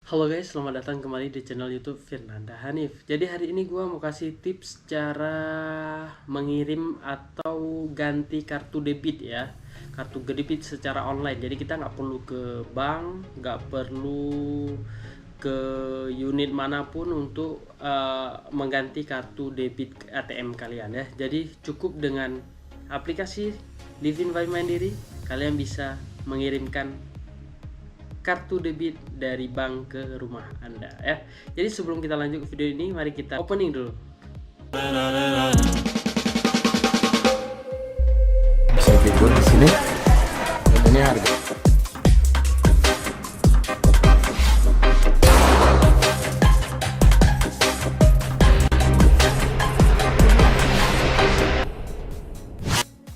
Halo guys, selamat datang kembali di channel YouTube Firnanda Hanif. Jadi hari ini gue mau kasih tips cara mengirim atau ganti kartu debit ya, kartu debit secara online. Jadi kita nggak perlu ke bank, nggak perlu ke unit manapun untuk mengganti kartu debit ATM kalian ya. Jadi cukup dengan aplikasi Livin by Mandiri, kalian bisa mengirimkan kartu debit dari bank ke rumah Anda ya. Jadi sebelum kita lanjut ke video ini, mari kita opening dulu. Bisa fitur di sini. Ini harga.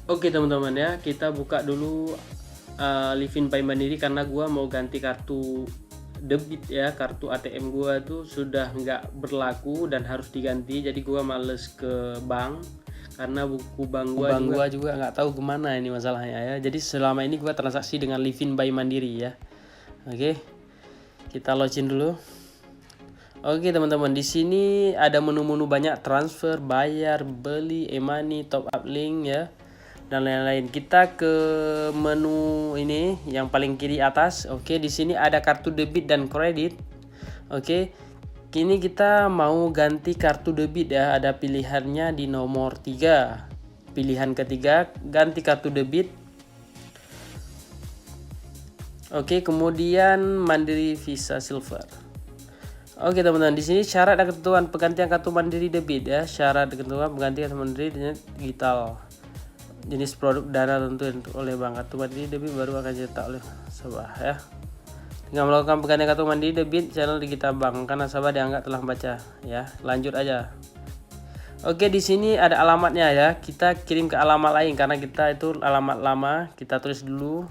Oke teman-teman ya, kita buka dulu Livin Pay Mandiri karena gua mau ganti kartu debit ya. Kartu ATM gua tuh sudah nggak berlaku dan harus diganti, jadi gua males ke bank karena buku bank gua juga nggak tahu kemana ini masalahnya ya. Jadi selama ini gua transaksi dengan Livin by Mandiri ya. Oke, kita login dulu. Oke teman-teman, di sini ada menu-menu banyak: transfer, bayar, beli, e-money, top up link ya, dan lain-lain. Kita ke menu ini yang paling kiri atas. Oke, di sini ada kartu debit dan kredit. Oke, kini kita mau ganti kartu debit ya. Ada pilihannya di nomor 3. Pilihan ketiga, ganti kartu debit. Oke, kemudian Mandiri Visa Silver. Oke teman-teman, di sini syarat dan ketentuan penggantian kartu Mandiri debit ya. Syarat dan ketentuan penggantian kartu Mandiri digital. Jenis produk dana tentu oleh bank. Kartu Mandiri debit baru akan dicetak oleh nasabah ya. Dengan melakukan penggantian kartu Mandiri debit channel digital bank, karena nasabah dianggap telah membaca ya. Lanjut aja. Oke, di sini ada alamatnya ya. Kita kirim ke alamat lain karena kita itu alamat lama. Kita tulis dulu.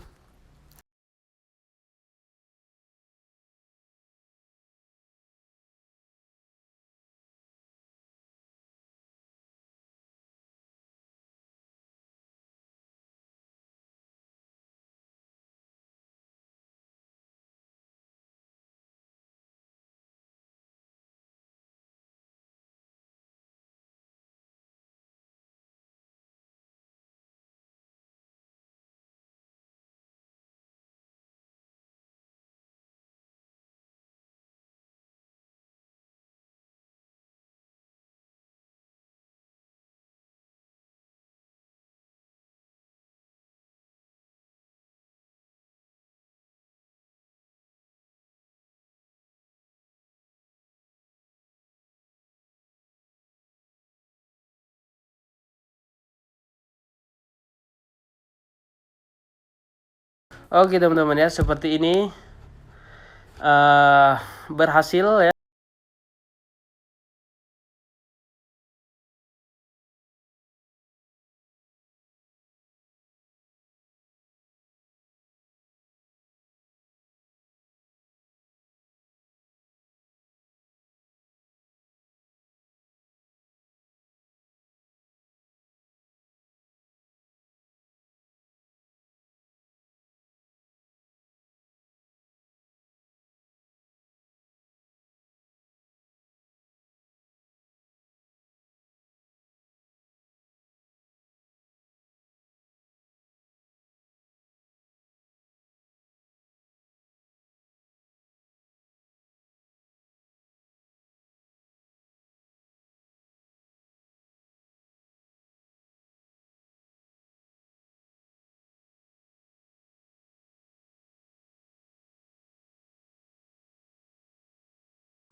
Oke teman-teman ya, seperti ini berhasil ya.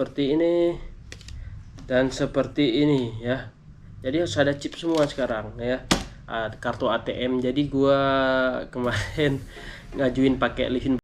Seperti ini dan seperti ini ya. Jadi harus ada chip semua sekarang ya. Kartu ATM. Jadi gua kemarin ngajuin pakai Livin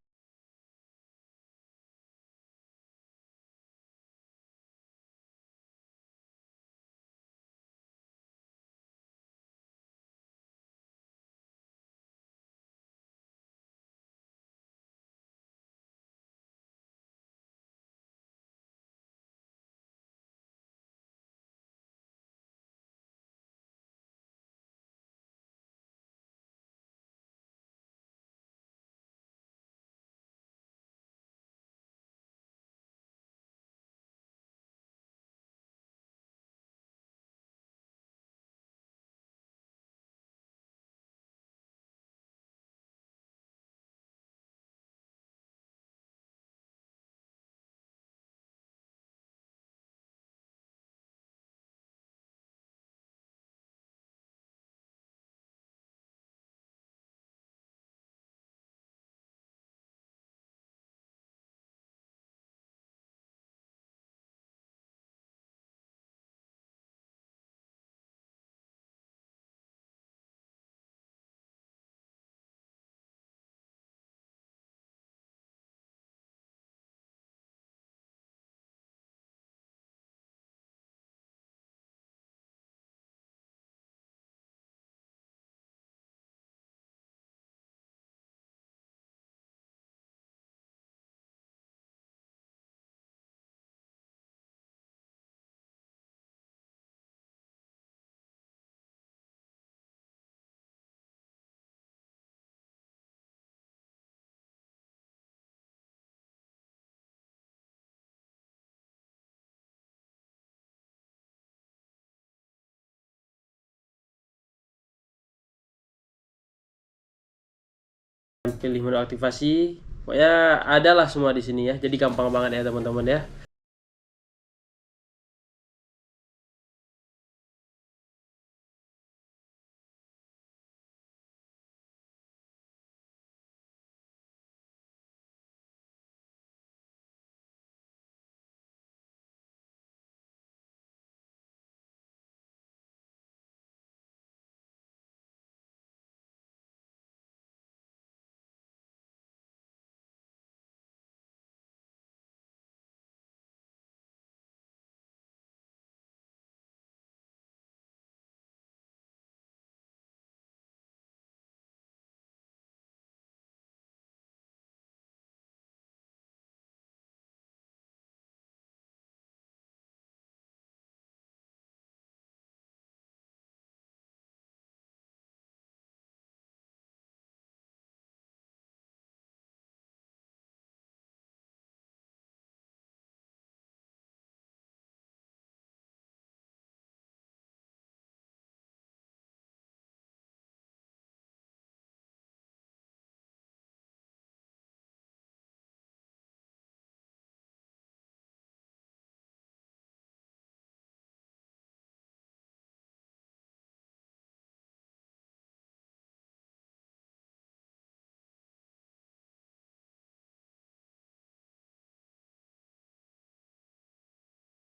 pilih menu aktivasi. Pokoknya adalah semua di sini ya. Jadi gampang banget ya teman-teman ya.